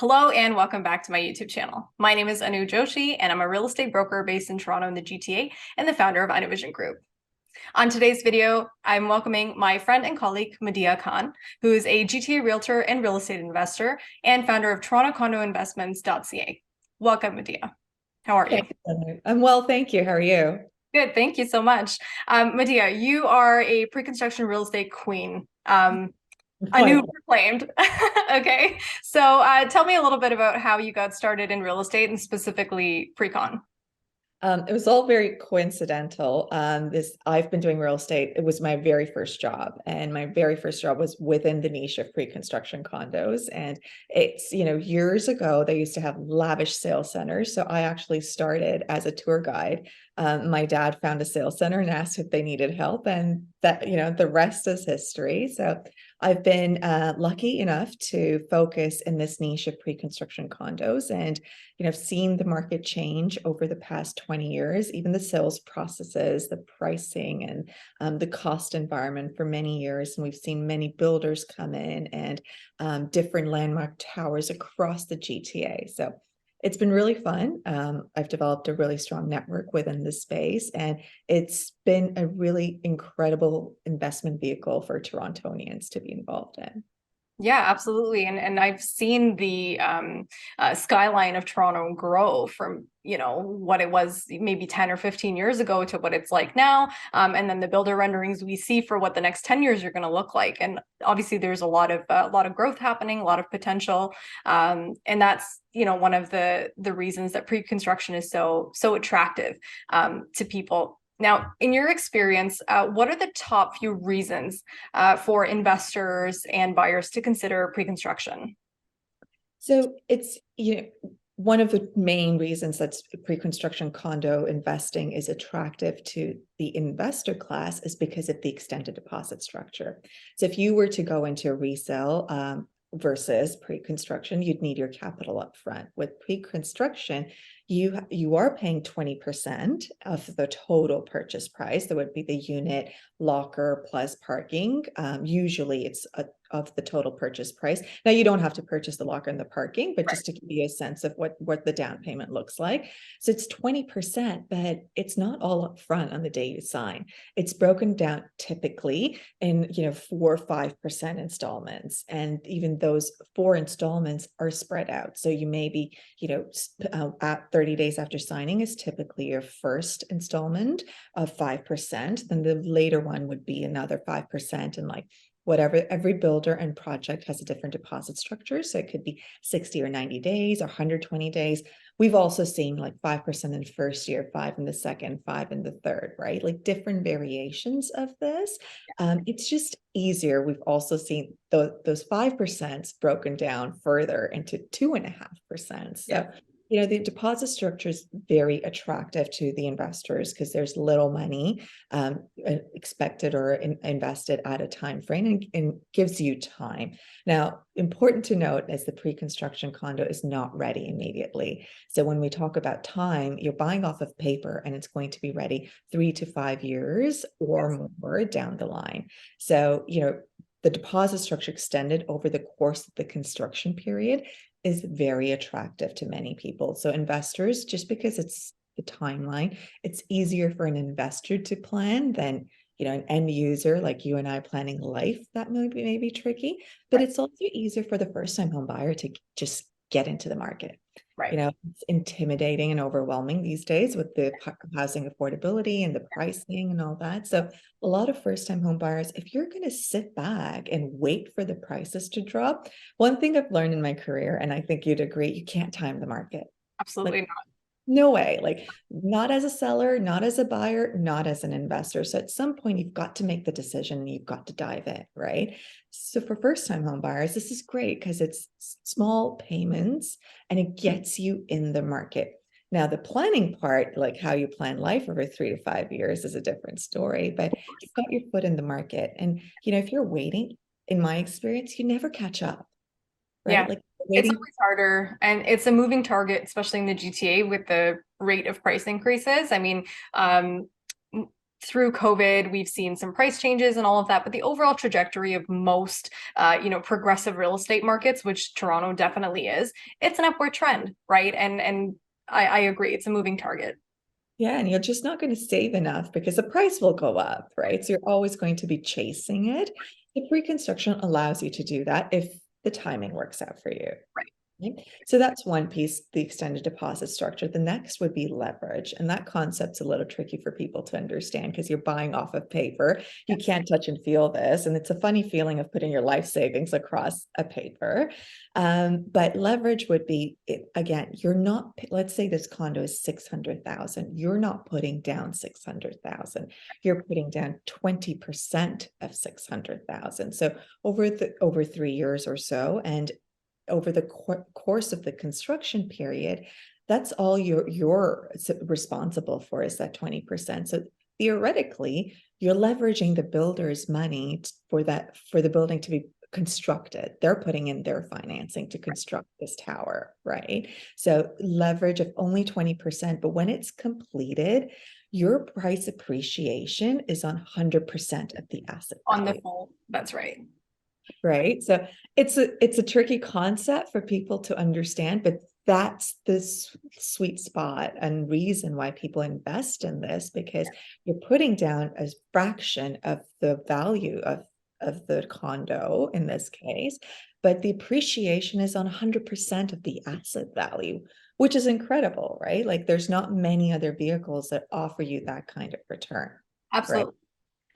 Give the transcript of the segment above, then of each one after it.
Hello and welcome back to my YouTube channel. My name is Anu Joshi and I'm a real estate broker based in Toronto in the GTA and the founder of Anuvision Group. On today's video, I'm welcoming my friend and colleague, Madiha Khan, who is a GTA realtor and real estate investor and founder of Toronto Condo Investments.ca. Welcome, Madiha. How are you? I'm well, thank you. How are you? Good, thank you so much. Madiha, you are a pre-construction real estate queen. A new proclaimed. Okay, so tell me a little bit about how you got started in real estate and specifically pre-con. It was all very coincidental. I've been doing real estate. It was my very first job, and my very first job was within the niche of pre-construction condos. And it's, years ago, they used to have lavish sales centers. So I actually started as a tour guide. My dad found a sales center and asked if they needed help, and that, the rest is history. So I've been lucky enough to focus in this niche of pre-construction condos, and I've seen the market change over the past 20 years, even the sales processes, the pricing, and the cost environment for many years. And we've seen many builders come in and different landmark towers across the GTA. So it's been really fun. I've developed a really strong network within this space, and it's been a really incredible investment vehicle for Torontonians to be involved in. Yeah, absolutely. And I've seen the skyline of Toronto grow from, what it was maybe 10 or 15 years ago to what it's like now. And then the builder renderings we see for what the next 10 years are going to look like. And obviously there's a lot of growth happening, a lot of potential. And that's, one of the reasons that pre-construction is so attractive to people. Now, in your experience, what are the top few reasons for investors and buyers to consider pre-construction? So it's, one of the main reasons that pre-construction condo investing is attractive to the investor class is because of the extended deposit structure. So if you were to go into a resale versus pre-construction, you'd need your capital up front. With pre-construction, you are paying 20% of the total purchase price. That would be the unit, locker plus parking. Usually it's of the total purchase price. Now, you don't have to purchase the locker and the parking, but just to give you a sense of what the down payment looks like. So it's 20%, but it's not all up front on the day you sign. It's broken down typically in 4 or 5% installments, and even those 4 installments are spread out. So you may be at 30 days after signing is typically your first installment of 5%. Then the later one would be another 5%, and whatever, every builder and project has a different deposit structure. So it could be 60 or 90 days or 120 days. We've also seen 5% in the first year, 5% in the second, 5% in the third, right? Like different variations of this. It's just easier. We've also seen those 5% broken down further into 2.5%. So the deposit structure is very attractive to the investors because there's little money expected or invested at a time frame, and gives you time. Now, important to note is the pre-construction condo is not ready immediately. So when we talk about time, you're buying off of paper, and it's going to be ready 3 to 5 years or more down the line. So, the deposit structure extended over the course of the construction period is very attractive to many people. So investors, just because it's the timeline, it's easier for an investor to plan than an end user like you and I planning life. That may be tricky, but it's also easier for the first-time home buyer to just get into the market. Right. It's intimidating and overwhelming these days with the housing affordability and the pricing and all that. So a lot of first-time home buyers, if you're going to sit back and wait for the prices to drop, one thing I've learned in my career, and I think you'd agree, you can't time the market. Absolutely not. No way, not as a seller, not as a buyer, not as an investor. So at some point you've got to make the decision, you've got to dive in, right? So for first-time home buyers, this is great because it's small payments and it gets you in the market. Now, the planning part, like how you plan life over 3 to 5 years, is a different story, but you've got your foot in the market. And, if you're waiting, in my experience, you never catch up, right? Yeah. It's always harder, and it's a moving target, especially in the GTA with the rate of price increases. I mean, through COVID, we've seen some price changes and all of that, but the overall trajectory of most, progressive real estate markets, which Toronto definitely is, it's an upward trend, right? And I agree, it's a moving target. Yeah, and you're just not going to save enough because the price will go up, right? So you're always going to be chasing it. The pre-construction allows you to do that if the timing works out for you. Right. So that's one piece, the extended deposit structure. The next would be leverage. And that concept's a little tricky for people to understand because you're buying off of paper. You can't touch and feel this. And it's a funny feeling of putting your life savings across a paper. But leverage would be, again, you're not, let's say this condo is 600,000. You're not putting down 600,000. You're putting down 20% of 600,000. So over 3 years or so, and over the course of the construction period, that's all you're responsible for is that 20%. So theoretically, you're leveraging the builder's money for the building to be constructed. They're putting in their financing to construct this tower, right? So leverage of only 20%, but when it's completed, your price appreciation is on 100% of the asset value. On the full, that's right. Right. So it's a tricky concept for people to understand, but that's the sweet spot and reason why people invest in this, because you're putting down a fraction of the value of the condo in this case, but the appreciation is on 100% of the asset value, which is incredible, right? Like there's not many other vehicles that offer you that kind of return. Absolutely. Right?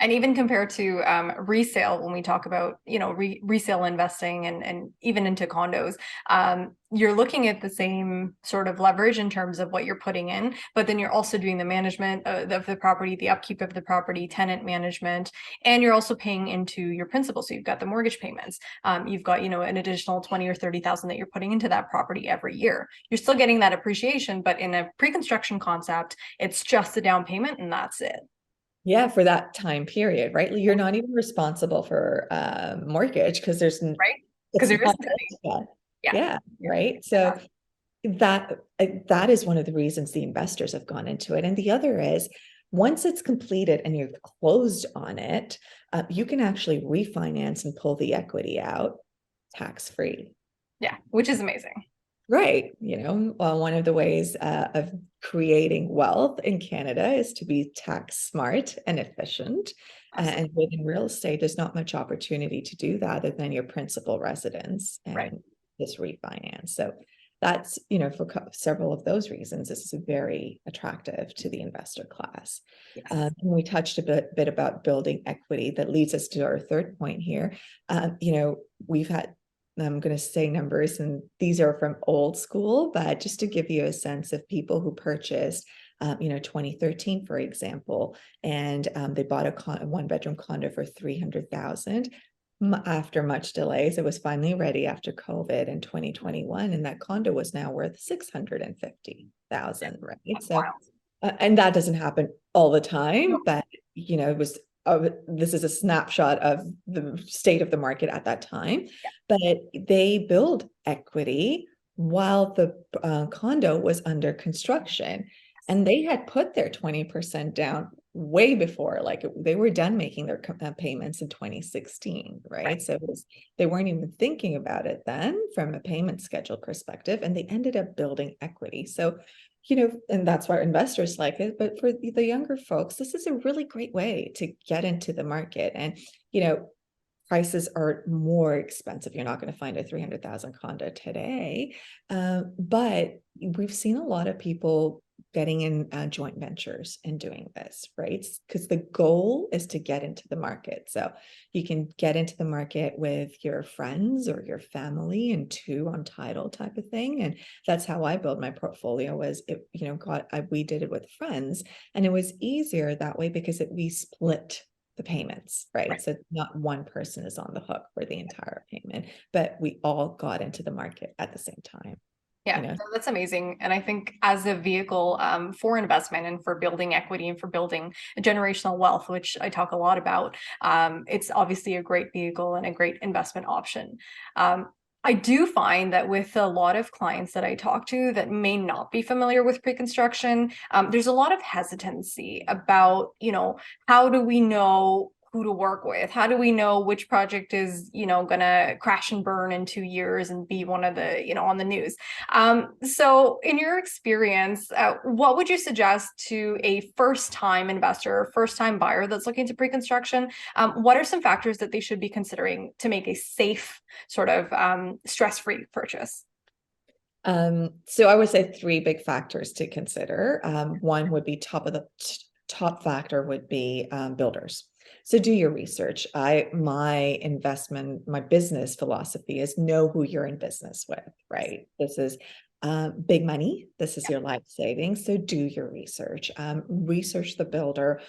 And even compared to resale, when we talk about, resale investing and even into condos, you're looking at the same sort of leverage in terms of what you're putting in, but then you're also doing the management of the property, the upkeep of the property, tenant management, and you're also paying into your principal. So you've got the mortgage payments. You've got, an additional 20 or 30,000 that you're putting into that property every year. You're still getting that appreciation, but in a pre-construction concept, it's just the down payment and that's it. Yeah, for that time period, right? You're not even responsible for mortgage because there's right, because there isn't any. Yeah, right. So that is one of the reasons the investors have gone into it. And the other is once it's completed and you've closed on it, you can actually refinance and pull the equity out tax-free. Yeah, which is amazing. Right. One of the ways of creating wealth in Canada is to be tax smart and efficient. And within real estate, there's not much opportunity to do that other than your principal residence and this refinance. So that's, for several of those reasons, this is very attractive to the investor class. Yes. We touched a bit about building equity. That leads us to our third point here. We've had, I'm going to say numbers, and these are from old school, but just to give you a sense of people who purchased, 2013, for example, and they bought a one-bedroom condo for 300,000. After much delays, it was finally ready after COVID in 2021, and that condo was now worth 650,000, right? That's so, wild. And that doesn't happen all the time, but it was. This is a snapshot of the state of the market at that time, but they build equity while the condo was under construction, and they had put their 20% down way before, like they were done making their payments in 2016, right? So they weren't even thinking about it then from a payment schedule perspective, and they ended up building equity. So and that's why investors like it. But for the younger folks, this is a really great way to get into the market. And, prices are more expensive. You're not going to find a 300,000 condo today. But we've seen a lot of people getting in joint ventures and doing this, right? Because the goal is to get into the market. So you can get into the market with your friends or your family and two on title type of thing. And that's how I built my portfolio. We did it with friends, and it was easier that way because we split the payments, right? So not one person is on the hook for the entire payment, but we all got into the market at the same time. Yeah, that's amazing. And I think as a vehicle for investment and for building equity and for building generational wealth, which I talk a lot about, it's obviously a great vehicle and a great investment option. I do find that with a lot of clients that I talk to that may not be familiar with pre-construction, there's a lot of hesitancy about, how do we know who to work with? How do we know which project is, gonna crash and burn in 2 years and be one of the, on the news? So in your experience, what would you suggest to a first-time investor, first-time buyer that's looking to pre-construction? What are some factors that they should be considering to make a safe sort of stress-free purchase? So I would say three big factors to consider. One would be top factor would be builders. So do your research. My business philosophy is know who you're in business with, right? This is big money. This is your life savings. So do your research. Research the builder.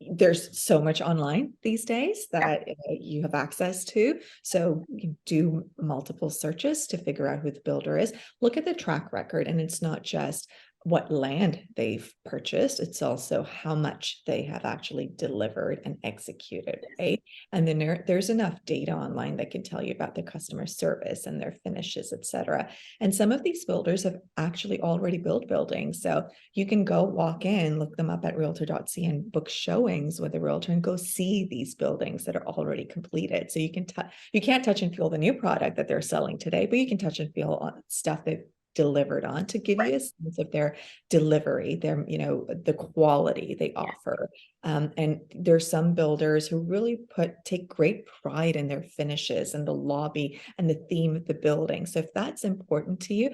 There's so much online these days that you have access to. So you do multiple searches to figure out who the builder is. Look at the track record, and it's not just what land they've purchased, it's also how much they have actually delivered and executed, right? And then there's enough data online that can tell you about the customer service and their finishes, etc. And some of these builders have actually already built buildings. So you can go walk in, look them up at realtor.ca and book showings with a realtor and go see these buildings that are already completed. So you can't touch and feel the new product that they're selling today, but you can touch and feel on stuff they've delivered on to give you a sense of their delivery, the quality they offer. And there's some builders who really take great pride in their finishes and the lobby and the theme of the building. So if that's important to you,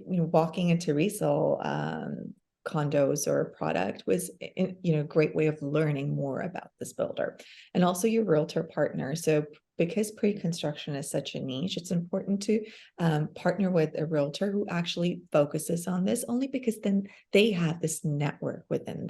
walking into resale condos or product was a great way of learning more about this builder. And also your realtor partner. So because pre-construction is such a niche, it's important to partner with a realtor who actually focuses on this, only because then they have this network within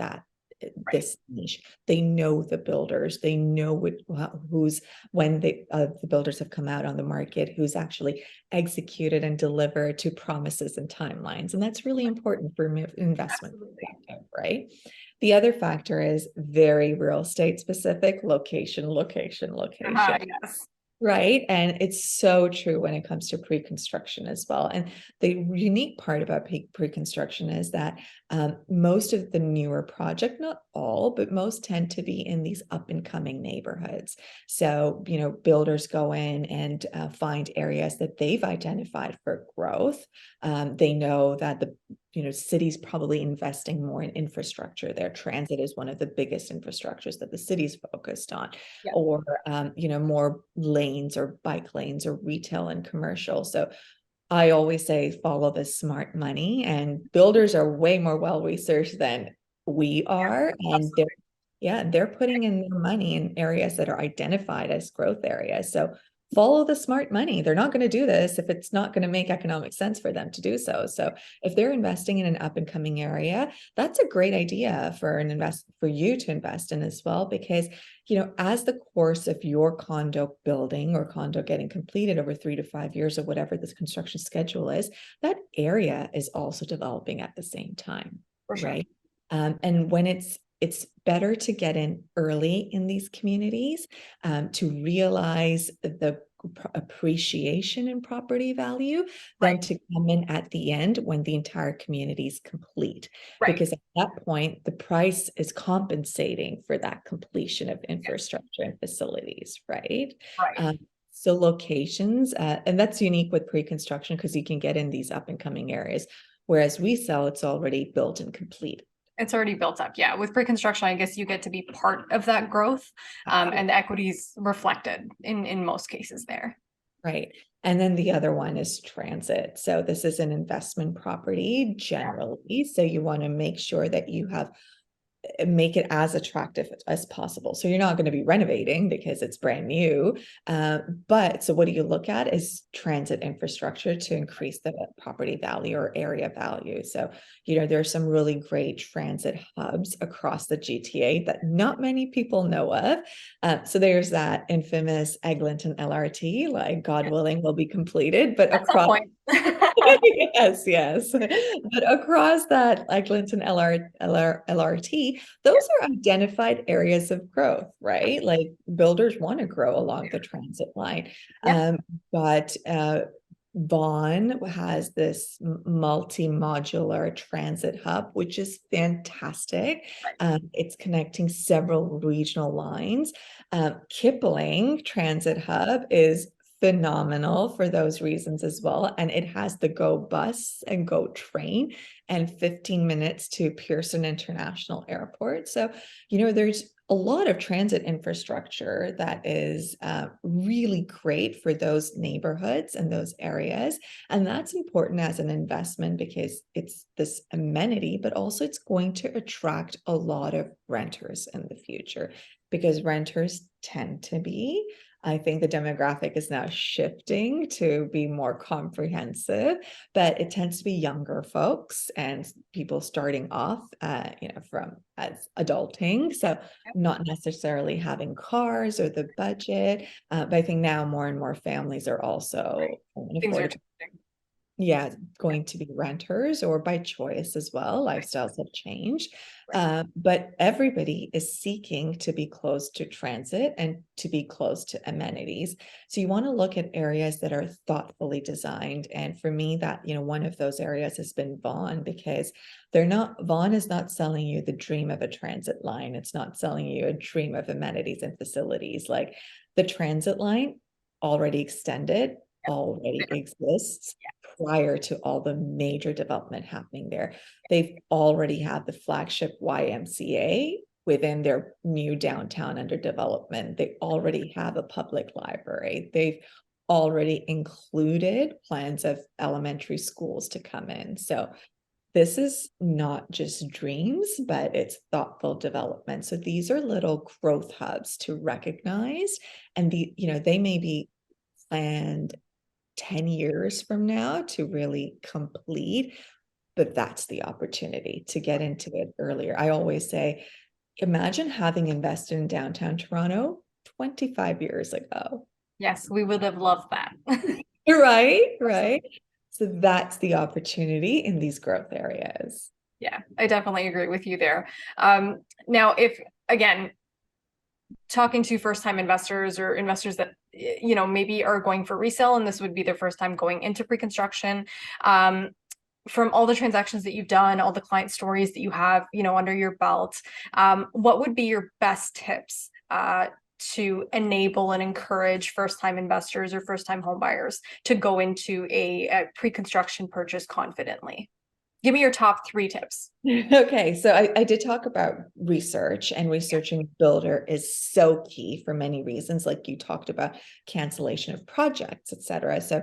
this niche. They know the builders, they know when the builders have come out on the market, who's actually executed and delivered to promises and timelines. And that's really important for investment perspective, right? The other factor is very real estate specific: location. Yes. Right. And it's so true when it comes to pre-construction as well. And the unique part about pre-construction is that most of the newer project, not all, but most tend to be in these up and coming neighborhoods. So, builders go in and find areas that they've identified for growth. They know that the city's probably investing more in infrastructure. Their transit is one of the biggest infrastructures that the city's focused on, or, more lanes or bike lanes or retail and commercial. So I always say, follow the smart money, and builders are way more well-researched than we are. And they're putting in their money in areas that are identified as growth areas. So follow the smart money. They're not going to do this if it's not going to make economic sense for them to do so. So if they're investing in an up and coming area, that's a great idea for you to invest in as well, because as the course of your condo building or condo getting completed over 3 to 5 years or whatever this construction schedule is, that area is also developing at the same time, right? And when it's better to get in early in these communities to realize the appreciation in property value than to come in at the end when the entire community is complete. Because at that point, the price is compensating for that completion of infrastructure and facilities, right? So locations, and that's unique with pre-construction because you can get in these up and coming areas, whereas resale, it's already built and complete. It's already built up. Yeah. With pre-construction, I guess you get to be part of that growth, and the equity's reflected in most cases there. Right. And then the other one is transit. So this is an investment property generally. So you want to make sure that you make it as attractive as possible. So you're not going to be renovating because it's brand new. But so what do you look at is transit infrastructure to increase the property value or area value. So, there are some really great transit hubs across the GTA that not many people know of. So there's that infamous Eglinton LRT, like God willing, will be completed, but across Yes, yes. But across that Eglinton LRT, those are identified areas of growth, right? Like builders want to grow along the transit line. Yeah. But Vaughan has this multi-modular transit hub, which is fantastic. It's connecting several regional lines. Kipling Transit Hub is phenomenal for those reasons as well. And it has the Go bus and Go train and 15 minutes to Pearson International Airport. So, there's a lot of transit infrastructure that is really great for those neighborhoods and those areas. And that's important as an investment because it's this amenity, but also it's going to attract a lot of renters in the future because renters tend to be, I think the demographic is now shifting to be more comprehensive, but it tends to be younger folks and people starting off, from as adulting. So not necessarily having cars or the budget, but I think now more and more families are also Things are changing. Going to be renters or by choice as well. Lifestyles have changed. But everybody is seeking to be close to transit and to be close to amenities. So you want to look at areas that are thoughtfully designed. And for me, that, one of those areas has been Vaughan because Vaughan is not selling you the dream of a transit line. It's not selling you a dream of amenities and facilities. Like the transit line already extended, already exists prior to all the major development happening there. They've already had the flagship YMCA within their new downtown under development. They already have a public library. They've already included plans of elementary schools to come in. So this is not just dreams, but it's thoughtful development. So these are little growth hubs to recognize, and they may be planned 10 years from now to really complete, but that's the opportunity to get into it earlier. I always say, imagine having invested in downtown Toronto 25 years ago. Yes, we would have loved that. Right. So that's the opportunity in these growth areas. Yeah, I definitely agree with you there. Now, if again, talking to first-time investors or investors that maybe are going for resale and this would be their first time going into pre-construction, from all the transactions that you've done, all the client stories that you have under your belt, what would be your best tips to enable and encourage first-time investors or first-time home buyers to go into a pre-construction purchase confidently? Give me your top 3 tips. Okay, so I did talk about research, and researching builder is so key for many reasons, like you talked about cancellation of projects, etc. So,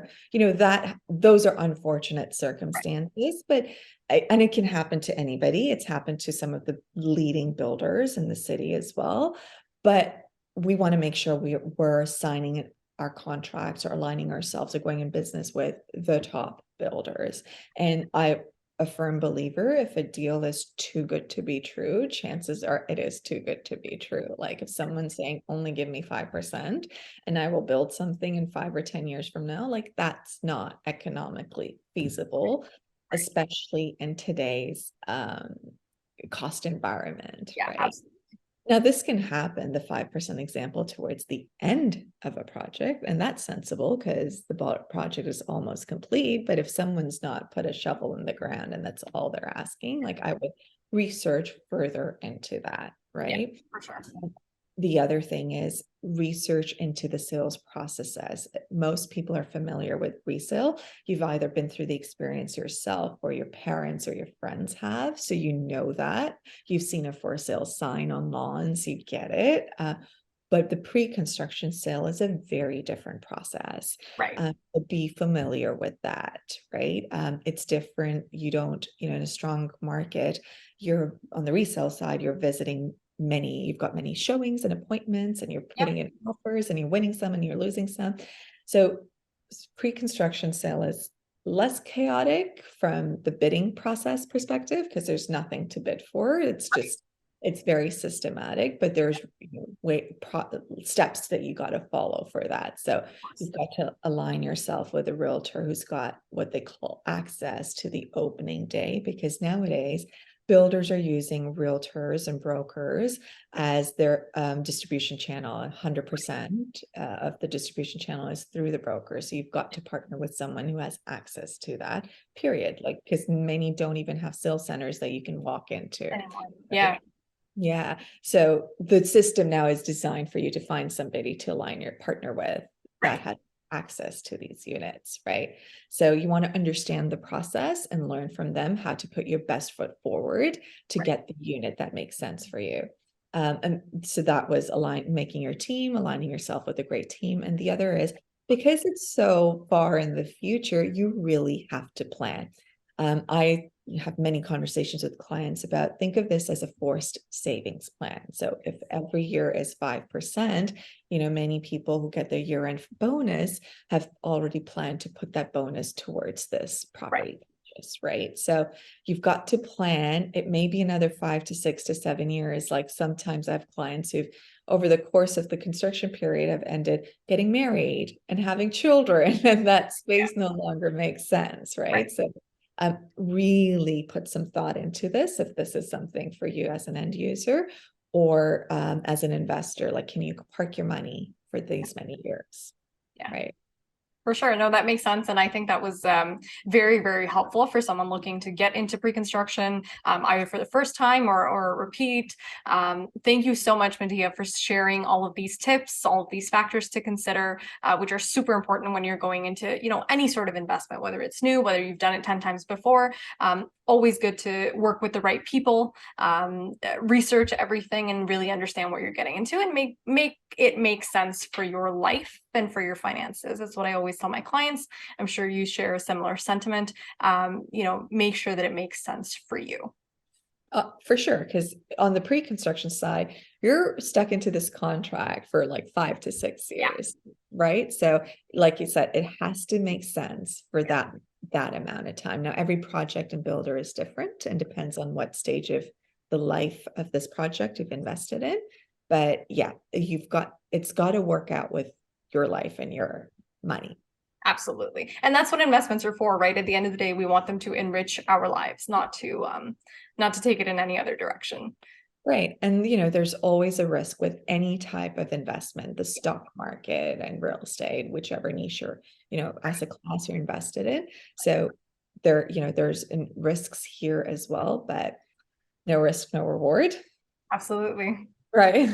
those are unfortunate circumstances, but and it can happen to anybody. It's happened to some of the leading builders in the city as well. But we want to make sure we're signing our contracts or aligning ourselves or going in business with the top builders. And a firm believer, if a deal is too good to be true, chances are it is too good to be true. Like if someone's saying, only give me 5% and I will build something in 5 or 10 years from now, like that's not economically feasible, especially in today's cost environment. Yeah, right? absolutely. Now, this can happen, the 5% example, towards the end of a project, and that's sensible because the project is almost complete. But if someone's not put a shovel in the ground and that's all they're asking, like I would research further into that, right? Yeah, for sure. The other thing is research into the sales processes. Most people are familiar with resale. You've either been through the experience yourself or your parents or your friends have. So you know that. You've seen a for sale sign on lawns, you get it. But the pre-construction sale is a very different process. Right. Be familiar with that, right? It's different. You don't, in a strong market, you're on the resale side, you've got many showings and appointments, and you're putting in offers and you're winning some and you're losing some. So pre-construction sale is less chaotic from the bidding process perspective because there's nothing to bid for. It's just It's very systematic, but there's steps that you got to follow for that. So you've got to align yourself with a realtor who's got what they call access to the opening day, because nowadays builders are using realtors and brokers as their distribution channel. 100% of the distribution channel is through the broker. So you've got to partner with someone who has access to that, period. Like, because many don't even have sales centers that you can walk into. Yeah. Yeah. So the system now is designed for you to find somebody to align your partner with that has access to these units, right? So you want to understand the process and learn from them how to put your best foot forward to get the unit that makes sense for you. And so that was making your team, aligning yourself with a great team. And the other is, because it's so far in the future, you really have to plan. I have many conversations with clients about, think of this as a forced savings plan. So if every year is 5%, many people who get their year-end bonus have already planned to put that bonus towards this property purchase, right? So you've got to plan. It may be another 5 to 6 to 7 years. Like, sometimes I have clients who've, over the course of the construction period, have ended getting married and having children, and that space no longer makes sense, right? So really put some thought into this, if this is something for you as an end user or as an investor. Like, can you park your money for these many years? Right. For sure. No, that makes sense. And I think that was very, very helpful for someone looking to get into pre-construction, either for the first time or repeat. Thank you so much, Madiha, for sharing all of these tips, all of these factors to consider, which are super important when you're going into, any sort of investment, whether it's new, whether you've done it 10 times before. Always good to work with the right people, research everything and really understand what you're getting into, and make it make sense for your life and for your finances. That's what I always tell my clients. I'm sure you share a similar sentiment. Make sure that it makes sense for you. For sure, because on the pre-construction side, you're stuck into this contract for like 5 to 6 years, right? So like you said, it has to make sense for that amount of time. Now, every project and builder is different and depends on what stage of the life of this project you've invested in. But yeah, it's got to work out with your life and your money. Absolutely. And that's what investments are for, right? At the end of the day, we want them to enrich our lives, not to take it in any other direction. Right. And, there's always a risk with any type of investment, the stock market and real estate, whichever niche you're, as a class you're invested in. So there's risks here as well, but no risk, no reward. Absolutely. Right.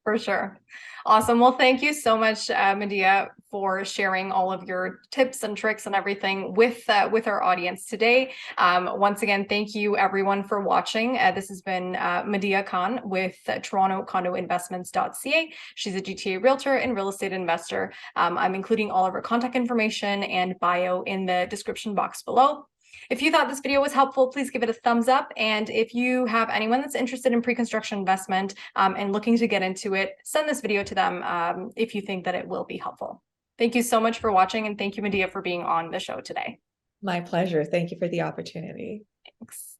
For sure. Awesome. Well, thank you so much, Madiha, for sharing all of your tips and tricks and everything with our audience today. Once again, thank you everyone for watching. This has been Madiha Khan with Toronto Condo Investments.ca. She's a GTA realtor and real estate investor. I'm including all of her contact information and bio in the description box below. If you thought this video was helpful, please give it a thumbs up. And if you have anyone that's interested in pre-construction investment and looking to get into it, send this video to them if you think that it will be helpful. Thank you so much for watching, and thank you, Madiha, for being on the show today. My pleasure. Thank you for the opportunity. Thanks.